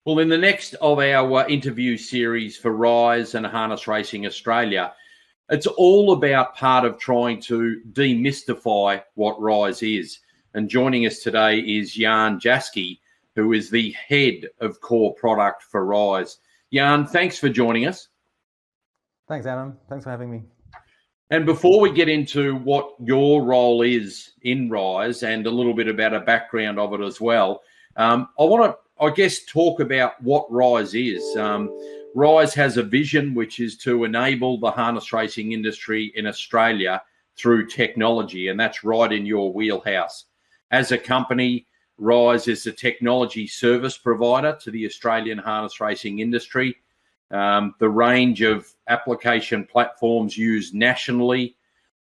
Well, in the next of our interview series for Rise and Harness Racing Australia, it's all about part of trying to demystify what Rise is. And joining us today is Jaske, who is the head of core product for Rise. Jan, thanks for joining us. Thanks, Adam. Thanks for having me. And before we get into what your role is in Rise and a little bit about a background of it as well, I want to, talk about what Rise is. Rise has a vision which is to enable the harness racing industry in Australia through technology, and that's right in your wheelhouse. As a company, Rise is a technology service provider to the Australian harness racing industry. The range of application platforms used nationally,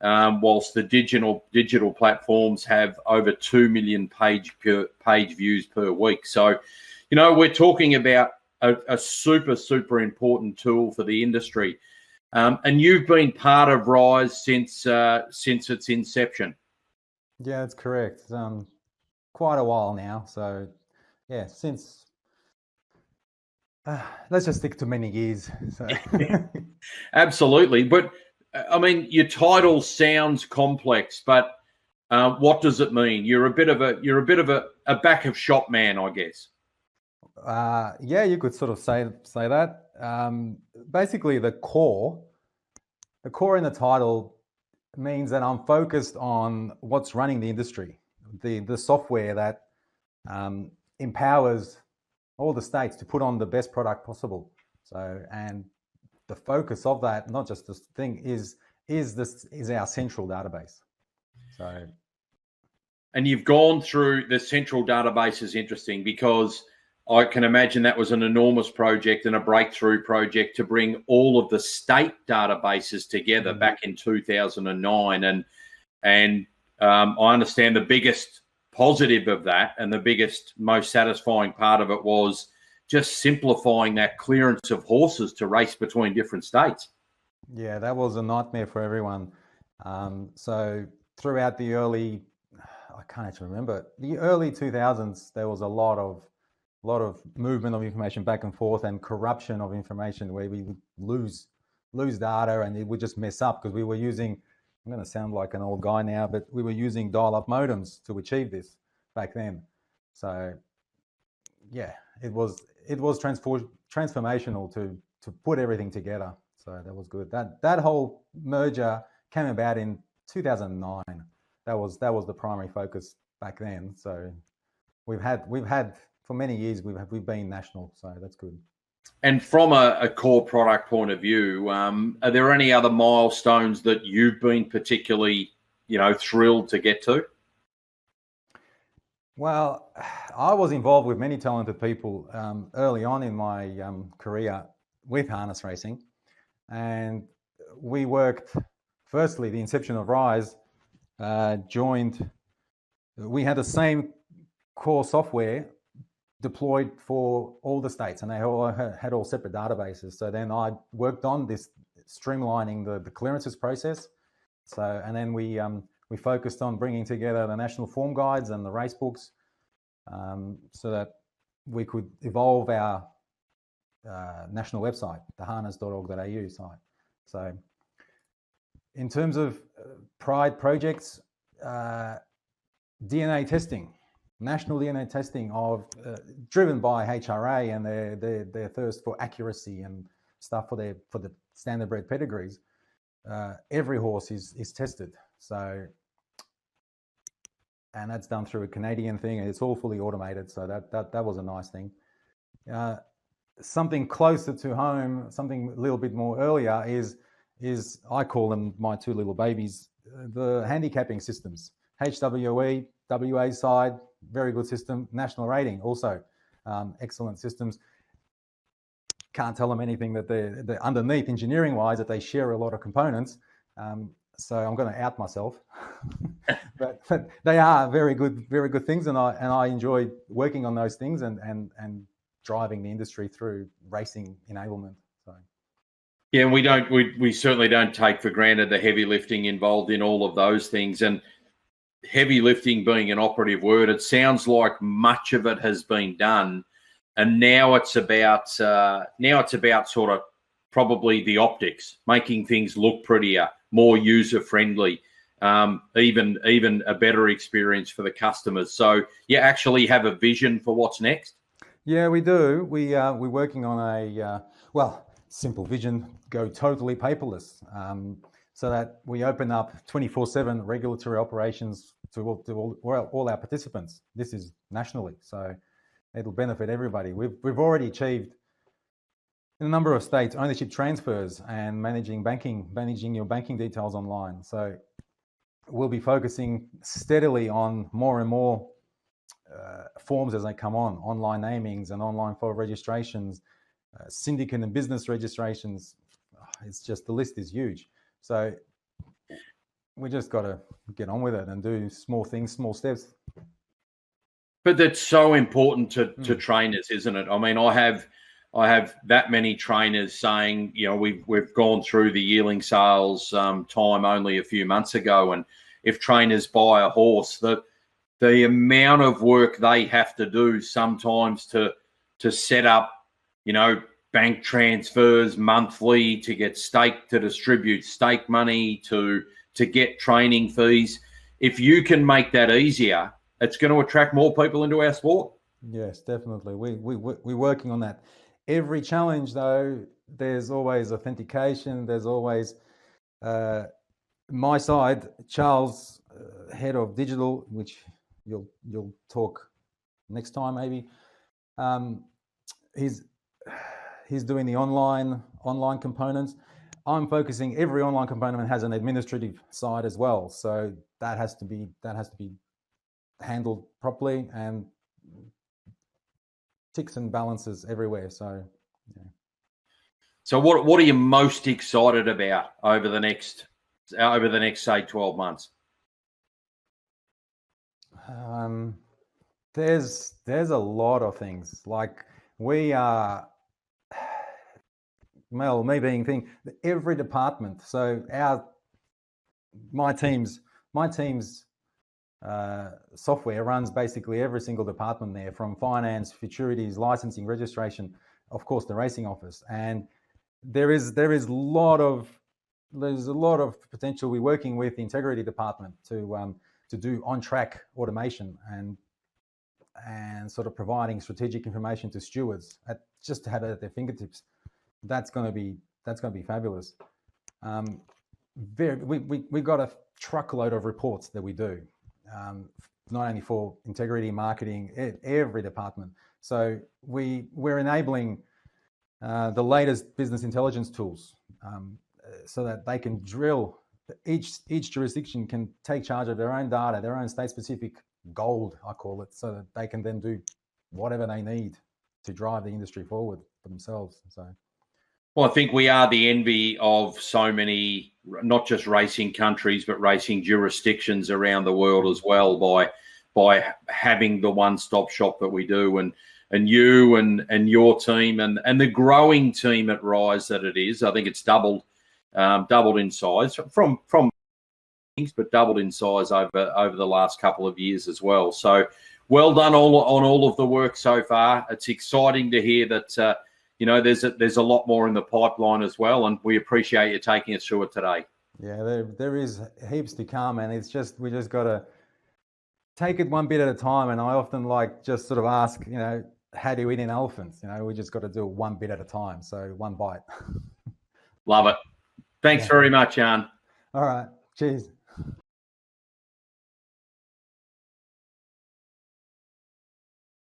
whilst the digital platforms have over 2 million page views per week. So, we're talking about a super important tool for the industry. And you've been part of Rise since its inception. Yeah, that's correct. Quite a while now. So, yeah, since... let's just stick to many years. So. Absolutely. But I mean, your title sounds complex, but what does it mean? You're a bit of a back of shop man, I guess. Yeah, you could sort of say that. Basically, the core in the title means that I'm focused on what's running the industry, the software that empowers all the states to put on the best product possible. So, and the focus of that, not just this thing, is our central database. So, and you've gone through the central database is interesting because I can imagine that was an enormous project and a breakthrough project to bring all of the state databases together back in 2009. And I understand the biggest positive of that and the biggest, most satisfying part of it was just simplifying that clearance of horses to race between different states. Yeah, that was a nightmare for everyone. So throughout the early, I can't actually remember, the early 2000s, there was a lot of movement of information back and forth and corruption of information where we would lose data and it would just mess up because we were using, I'm going to sound like an old guy now, but we were using dial-up modems to achieve this back then. So yeah, it was transformational to put everything together. So that was good. That whole merger came about in 2009. That was the primary focus back then. So we've had for many years we've been national. So that's good. And from a core product point of view, are there any other milestones that you've been particularly, thrilled to get to? Well, I was involved with many talented people early on in my career with harness racing, and we worked. Firstly, the inception of Rise joined. We had the same core software deployed for all the states, and they all had all separate databases. So then I worked on this streamlining the clearances process. So, and then we focused on bringing together the national form guides and the race books, so that we could evolve our national website, the harness.org.au site. So in terms of Pride projects, DNA testing. National DNA testing driven by HRA and their thirst for accuracy and stuff for the standardbred pedigrees. Every horse is tested. So, and that's done through a Canadian thing, and it's all fully automated. So that was a nice thing. Something closer to home, something a little bit more earlier is I call them my two little babies, the handicapping systems. HWE, WA side, very good system. National rating, also excellent systems. Can't tell them anything that they're underneath engineering-wise, that they share a lot of components. So I'm going to out myself, but they are very good things, and I enjoy working on those things and driving the industry through racing enablement. So. Yeah, and we certainly don't take for granted the heavy lifting involved in all of those things. And heavy lifting being an operative word, it sounds like much of it has been done. and now it's about sort of probably the optics, making things look prettier, more user friendly, even a better experience for the customers. So you actually have a vision for what's next. Yeah, we do. We're working on a simple vision: go totally paperless, so that we open up 24/7 regulatory operations to all our participants. This is nationally, so it'll benefit everybody. We've already achieved in a number of states ownership transfers and managing your banking details online. So we'll be focusing steadily on more and more forms as they come on, online namings and online file registrations, syndicate and business registrations. It's just, the list is huge. So we just got to get on with it and do small things, small steps. But that's so important to trainers, isn't it? I mean, I have that many trainers saying, you know, we've gone through the yearling sales time only a few months ago, and if trainers buy a horse, the amount of work they have to do sometimes to set up, you know, bank transfers monthly, to get stake, to distribute stake money, to get training fees. If you can make that easier, it's going to attract more people into our sport. Yes, definitely. We're working on that. Every challenge, though, there's always authentication. There's always my side, Charles, head of digital, which you'll talk next time maybe. He's doing the online components. I'm focusing. Every online component has an administrative side as well, so that has to be handled properly, and ticks and balances everywhere. So, yeah. So what are you most excited about over the next say 12 months? There's a lot of things. Like, we are, Mel, me being thing, every department. So my team's software runs basically every single department there, from finance, futurities, licensing, registration, of course the racing office. And there's a lot of potential. We're working with the integrity department to do on-track automation and sort of providing strategic information to stewards just to have it at their fingertips. That's going to be fabulous. We got a truckload of reports that we do, not only for integrity, marketing, every department. So we're enabling the latest business intelligence tools, so that they can drill. Each jurisdiction can take charge of their own data, their own state-specific gold, I call it, so that they can then do whatever they need to drive the industry forward for themselves. So, well, I think we are the envy of so many, not just racing countries, but racing jurisdictions around the world as well, by having the one-stop shop that we do, and you and your team and the growing team at Rise that it is. I think it's doubled in size from things, but doubled in size over the last couple of years as well. So well done on all of the work so far. It's exciting to hear that there's a lot more in the pipeline as well, and we appreciate you taking us through it today. Yeah, there is heaps to come, and we just got to take it one bit at a time. And I often just sort of ask, how do you eat an elephant? We just got to do it one bit at a time. So one bite. Love it. Thanks very much, Jan. All right. Cheers.